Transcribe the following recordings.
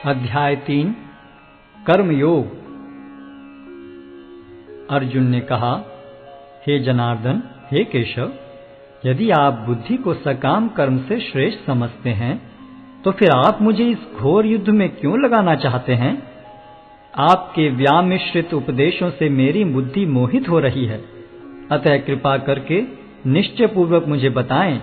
अध्याय 3 कर्मयोग। अर्जुन ने कहा, हे जनार्दन, हे केशव, यदि आप बुद्धि को सकाम कर्म से श्रेष्ठ समझते हैं तो फिर आप मुझे इस घोर युद्ध में क्यों लगाना चाहते हैं? आपके व्यामिश्रित उपदेशों से मेरी बुद्धि मोहित हो रही है, अतः कृपा करके निश्चय पूर्वक मुझे बताएं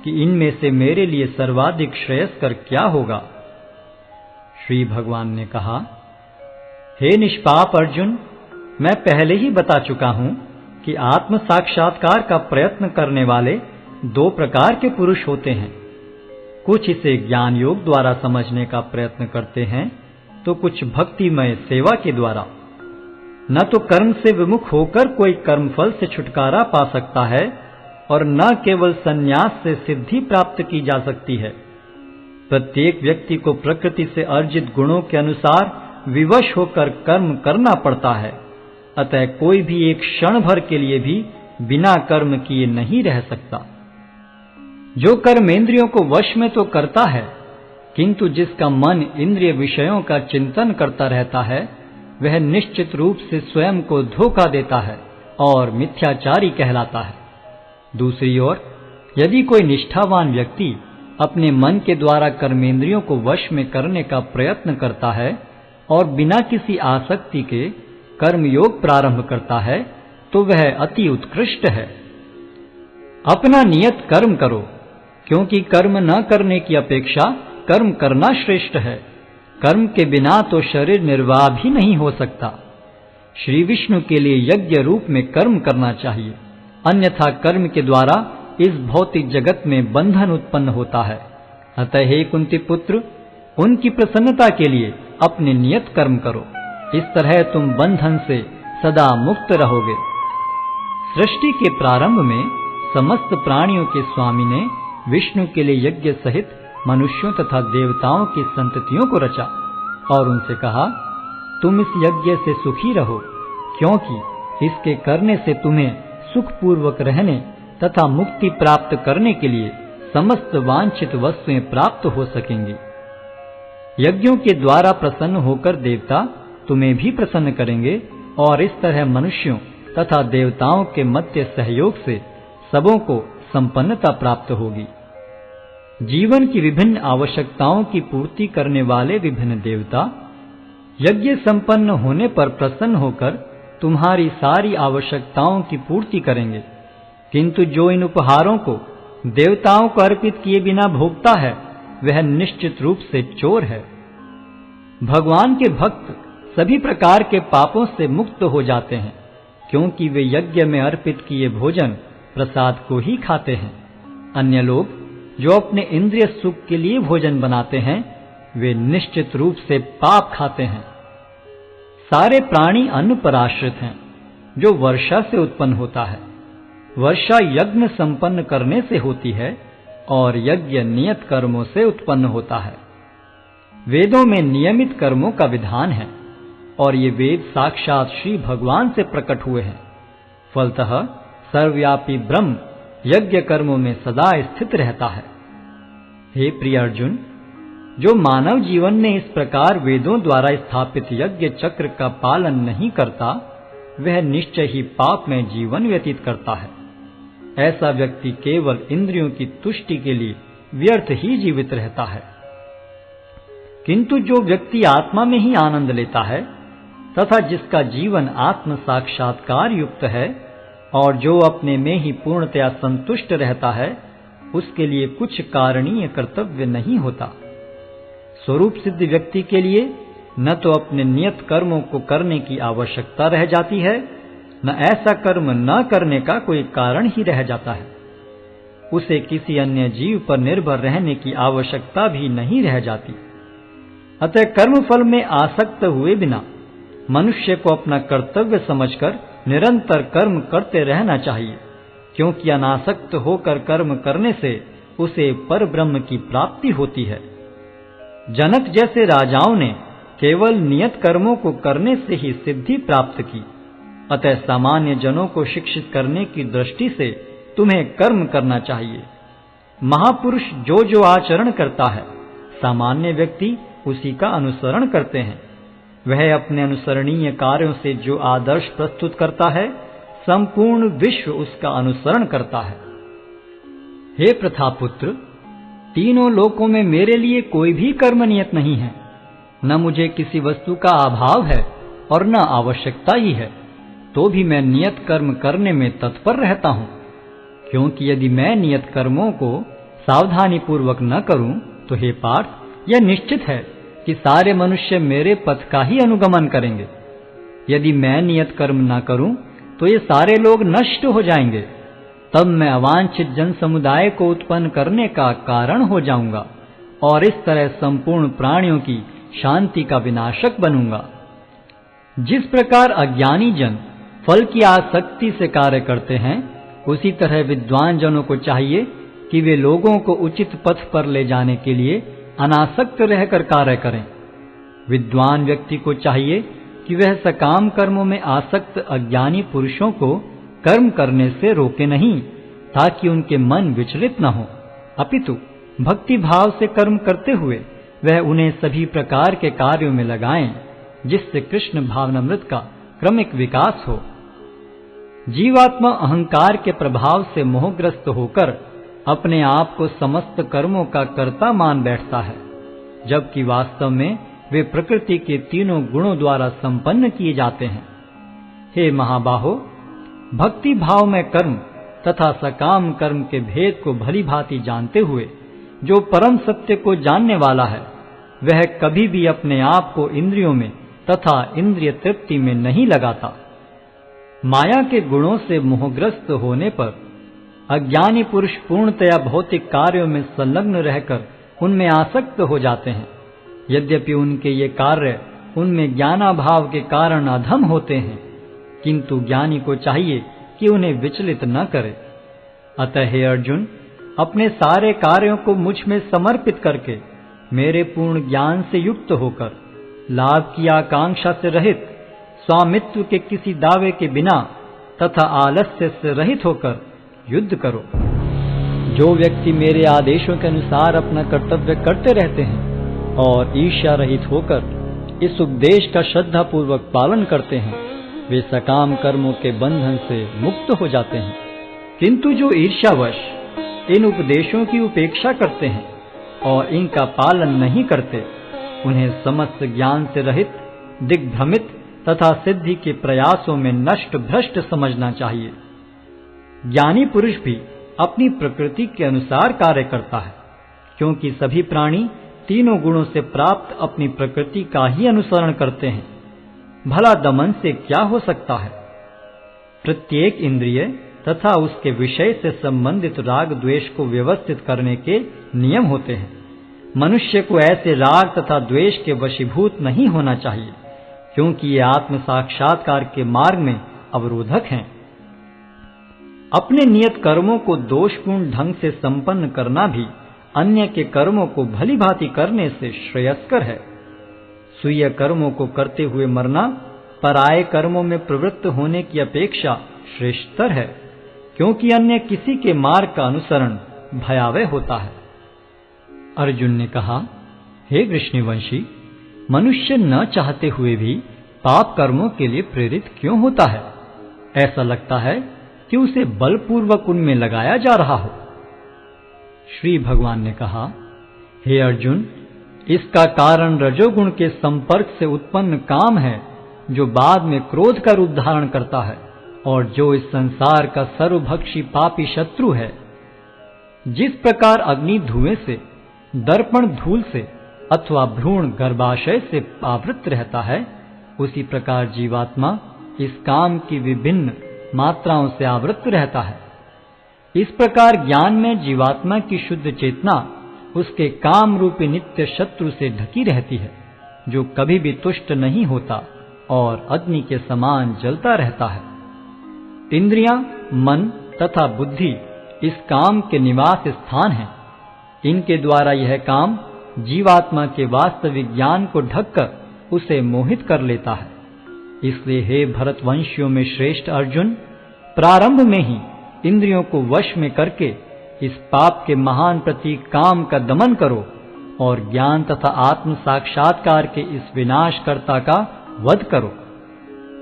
कि इनमें से मेरे लिए सर्वाधिक श्रेयस्कर क्या होगा। श्री भगवान ने कहा, हे निष्पाप अर्जुन, मैं पहले ही बता चुका हूं कि आत्म साक्षात्कार का प्रयत्न करने वाले दो प्रकार के पुरुष होते हैं। कुछ इसे ज्ञान योग द्वारा समझने का प्रयत्न करते हैं तो कुछ भक्तिमय सेवा के द्वारा। न तो कर्म से विमुख होकर कोई कर्मफल से छुटकारा पा सकता है और न केवल संन्यास से सिद्धि प्राप्त की जा सकती है। प्रत्येक व्यक्ति को प्रकृति से अर्जित गुणों के अनुसार विवश होकर कर्म करना पड़ता है, अतः कोई भी एक क्षण भर के लिए भी बिना कर्म किए नहीं रह सकता। जो कर्मेंद्रियों को वश में तो करता है, किंतु जिसका मन इंद्रिय विषयों का चिंतन करता रहता है, वह निश्चित रूप से स्वयं को धोखा देता है और मिथ्याचारी कहलाता है। दूसरी ओर, यदि कोई निष्ठावान व्यक्ति अपने मन के द्वारा कर्मेंद्रियों को वश में करने का प्रयत्न करता है और बिना किसी आसक्ति के कर्मयोग प्रारंभ करता है, तो वह अति उत्कृष्ट है। अपना नियत कर्म करो, क्योंकि कर्म न करने की अपेक्षा कर्म करना श्रेष्ठ है। कर्म के बिना तो शरीर निर्वाह भी नहीं हो सकता। श्री विष्णु के लिए यज्ञ रूप में कर्म करना चाहिए, अन्यथा कर्म के द्वारा इस भौतिक जगत में बंधन उत्पन्न होता है। अतः हे कुंती पुत्र, उनकी प्रसन्नता के लिए अपने नियत कर्म करो, इस तरह तुम बंधन से सदा मुक्त रहोगे। सृष्टि के प्रारंभ में समस्त प्राणियों के स्वामी ने विष्णु के लिए यज्ञ सहित मनुष्यों तथा देवताओं की संततियों को रचा और उनसे कहा, तुम इस यज्ञ से सुखी रहो, क्योंकि इसके करने से तुम्हें सुखपूर्वक रहने तथा मुक्ति प्राप्त करने के लिए समस्त वांछित वस्तुएं प्राप्त हो सकेंगी। यज्ञों के द्वारा प्रसन्न होकर देवता तुम्हें भी प्रसन्न करेंगे और इस तरह मनुष्यों तथा देवताओं के मध्य सहयोग से सबों को संपन्नता प्राप्त होगी। जीवन की विभिन्न आवश्यकताओं की पूर्ति करने वाले विभिन्न देवता यज्ञ संपन्न होने पर प्रसन्न होकर तुम्हारी सारी आवश्यकताओं की पूर्ति करेंगे, किंतु जो इन उपहारों को देवताओं को अर्पित किए बिना भोगता है, वह निश्चित रूप से चोर है। भगवान के भक्त सभी प्रकार के पापों से मुक्त हो जाते हैं, क्योंकि वे यज्ञ में अर्पित किए भोजन प्रसाद को ही खाते हैं। अन्य लोग जो अपने इंद्रिय सुख के लिए भोजन बनाते हैं, वे निश्चित रूप से पाप खाते हैं। सारे प्राणी अन्न पर आश्रित हैं, जो वर्षा से उत्पन्न होता है। वर्षा यज्ञ संपन्न करने से होती है और यज्ञ नियत कर्मों से उत्पन्न होता है। वेदों में नियमित कर्मों का विधान है और ये वेद साक्षात श्री भगवान से प्रकट हुए हैं। फलतः सर्वव्यापी ब्रह्म यज्ञ कर्मों में सदा स्थित रहता है। हे प्रिय अर्जुन, जो मानव जीवन में इस प्रकार वेदों द्वारा स्थापित यज्ञ चक्र का पालन नहीं करता, वह निश्चय ही पाप में जीवन व्यतीत करता है। ऐसा व्यक्ति केवल इंद्रियों की तुष्टि के लिए व्यर्थ ही जीवित रहता है। किंतु जो व्यक्ति आत्मा में ही आनंद लेता है तथा जिसका जीवन आत्म साक्षात्कार युक्त है और जो अपने में ही पूर्णतया संतुष्ट रहता है, उसके लिए कुछ कारणीय कर्तव्य नहीं होता। स्वरूप सिद्ध व्यक्ति के लिए न तो अपने नियत कर्मों को करने की आवश्यकता रह जाती है, न ऐसा कर्म न करने का कोई कारण ही रह जाता है। उसे किसी अन्य जीव पर निर्भर रहने की आवश्यकता भी नहीं रह जाती। अतः कर्मफल में आसक्त हुए बिना मनुष्य को अपना कर्तव्य समझकर निरंतर कर्म करते रहना चाहिए, क्योंकि अनासक्त होकर कर्म करने से उसे परब्रह्म की प्राप्ति होती है। जनक जैसे राजाओं ने केवल नियत कर्मों को करने से ही सिद्धि प्राप्त की। अतः सामान्य जनों को शिक्षित करने की दृष्टि से तुम्हें कर्म करना चाहिए। महापुरुष जो जो आचरण करता है, सामान्य व्यक्ति उसी का अनुसरण करते हैं। वह अपने अनुसरणीय कार्यों से जो आदर्श प्रस्तुत करता है, संपूर्ण विश्व उसका अनुसरण करता है। हे प्रथापुत्र, तीनों लोकों में मेरे लिए कोई भी कर्म नियत नहीं है। न मुझे किसी वस्तु का अभाव है और न आवश्यकता ही है, तो भी मैं नियत कर्म करने में तत्पर रहता हूँ। क्योंकि यदि मैं नियत कर्मों को सावधानी पूर्वक न करूं, तो हे पार्थ, यह निश्चित है कि सारे मनुष्य मेरे पथ का ही अनुगमन करेंगे। यदि मैं नियत कर्म न करूं, तो ये सारे लोग नष्ट हो जाएंगे। तब मैं अवांछित जन समुदाय को उत्पन्न करने का कारण हो जाऊंगा और इस तरह संपूर्ण प्राणियों की शांति का विनाशक बनूंगा। जिस प्रकार अज्ञानी जन फल की आसक्ति से कार्य करते हैं, उसी तरह विद्वान जनों को चाहिए कि वे लोगों को उचित पथ पर ले जाने के लिए अनासक्त रहकर कार्य करें। विद्वान व्यक्ति को चाहिए कि वह सकाम कर्मों में आसक्त अज्ञानी पुरुषों को कर्म करने से रोके नहीं, ताकि उनके मन विचलित न हो, अपितु भक्ति भाव से कर्म करते हुए वह उन्हें सभी प्रकार के कार्यों में लगाएं, जिससे कृष्ण भावनामृत का क्रमिक विकास हो। जीवात्मा अहंकार के प्रभाव से मोहग्रस्त होकर अपने आप को समस्त कर्मों का कर्ता मान बैठता है, जबकि वास्तव में वे प्रकृति के तीनों गुणों द्वारा संपन्न किए जाते हैं। हे महाबाहो, भक्ति भाव में कर्म तथा सकाम कर्म के भेद को भली भांति जानते हुए जो परम सत्य को जानने वाला है, वह कभी भी अपने आप को इंद्रियों में तथा इंद्रिय तृप्ति में नहीं लगाता। माया के गुणों से मोहग्रस्त होने पर अज्ञानी पुरुष पूर्णतया भौतिक कार्यों में संलग्न रहकर उनमें आसक्त हो जाते हैं। यद्यपि उनके ये कार्य उनमें ज्ञानाभाव के कारण अधम होते हैं, किंतु ज्ञानी को चाहिए कि उन्हें विचलित न करे। अतः हे अर्जुन, अपने सारे कार्यों को मुझ में समर्पित करके मेरे पूर्ण ज्ञान से युक्त होकर लाभ की आकांक्षा से रहित, स्वामित्व के किसी दावे के बिना तथा आलस्य से रहित होकर युद्ध करो। जो व्यक्ति मेरे आदेशों के अनुसार अपना कर्तव्य करते रहते हैं और ईर्ष्या रहित होकर इस उपदेश का श्रद्धा पूर्वक पालन करते हैं, वे सकाम कर्मों के बंधन से मुक्त हो जाते हैं। किंतु जो ईर्ष्यावश इन उपदेशों की उपेक्षा करते हैं और इनका पालन नहीं करते, उन्हें समस्त ज्ञान से रहित, दिग्भ्रमित तथा सिद्धि के प्रयासों में नष्ट भ्रष्ट समझना चाहिए। ज्ञानी पुरुष भी अपनी प्रकृति के अनुसार कार्य करता है, क्योंकि सभी प्राणी तीनों गुणों से प्राप्त अपनी प्रकृति का ही अनुसरण करते हैं। भला दमन से क्या हो सकता है? प्रत्येक इंद्रिय तथा उसके विषय से संबंधित राग द्वेष को व्यवस्थित करने के नियम होते हैं। मनुष्य को ऐसे राग तथा द्वेष के वशीभूत नहीं होना चाहिए, क्योंकि ये आत्म साक्षात्कार के मार्ग में अवरोधक हैं। अपने नियत कर्मों को दोषपूर्ण ढंग से संपन्न करना भी अन्य के कर्मों को भली भांति करने से श्रेयस्कर है। स्वीय कर्मों को करते हुए मरना पराये कर्मों में प्रवृत्त होने की अपेक्षा श्रेष्ठतर है, क्योंकि अन्य किसी के मार्ग का अनुसरण भयावह होता है। अर्जुन ने कहा, हे कृष्णवंशी, मनुष्य न चाहते हुए भी पाप कर्मों के लिए प्रेरित क्यों होता है? ऐसा लगता है कि उसे बलपूर्वक उनमें लगाया जा रहा हो। श्री भगवान ने कहा, हे अर्जुन, इसका कारण रजोगुण के संपर्क से उत्पन्न काम है, जो बाद में क्रोध का रूप धारण करता है और जो इस संसार का सर्वभक्षी पापी शत्रु है। जिस प्रकार अग्नि धुएं से, दर्पण धूल से अथवा भ्रूण गर्भाशय से आवृत रहता है, उसी प्रकार जीवात्मा इस काम की विभिन्न मात्राओं से आवृत रहता है। इस प्रकार ज्ञान में जीवात्मा की शुद्ध चेतना उसके काम रूपी नित्य शत्रु से ढकी रहती है, जो कभी भी तुष्ट नहीं होता और अग्नि के समान जलता रहता है। इंद्रियां, मन तथा बुद्धि इस काम के निवास स्थान हैं। इनके द्वारा यह काम जीवात्मा के वास्तविक ज्ञान को ढककर उसे मोहित कर लेता है। इसलिए हे भरतवंशियों में श्रेष्ठ अर्जुन, प्रारंभ में ही इंद्रियों को वश में करके इस पाप के महान प्रतीक काम का दमन करो, और ज्ञान तथा आत्म साक्षात्कार के इस विनाशकर्ता का वध करो।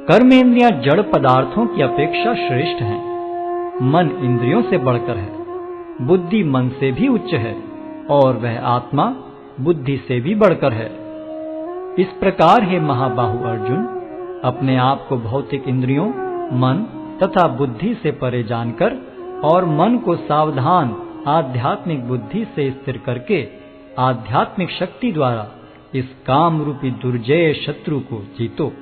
कर्मेंद्रियां जड़ पदार्थों की अपेक्षा श्रेष्ठ हैं। मन इंद्रियों से बढ़कर है, बुद्धि मन से भी उच्च है और वह आत्मा बुद्धि से भी बढ़कर है। इस प्रकार हे महाबाहु अर्जुन, अपने आप को भौतिक इंद्रियों, मन तथा बुद्धि से परे जानकर और मन को सावधान आध्यात्मिक बुद्धि से स्थिर करके आध्यात्मिक शक्ति द्वारा इस काम रूपी दुर्जय शत्रु को जीतो।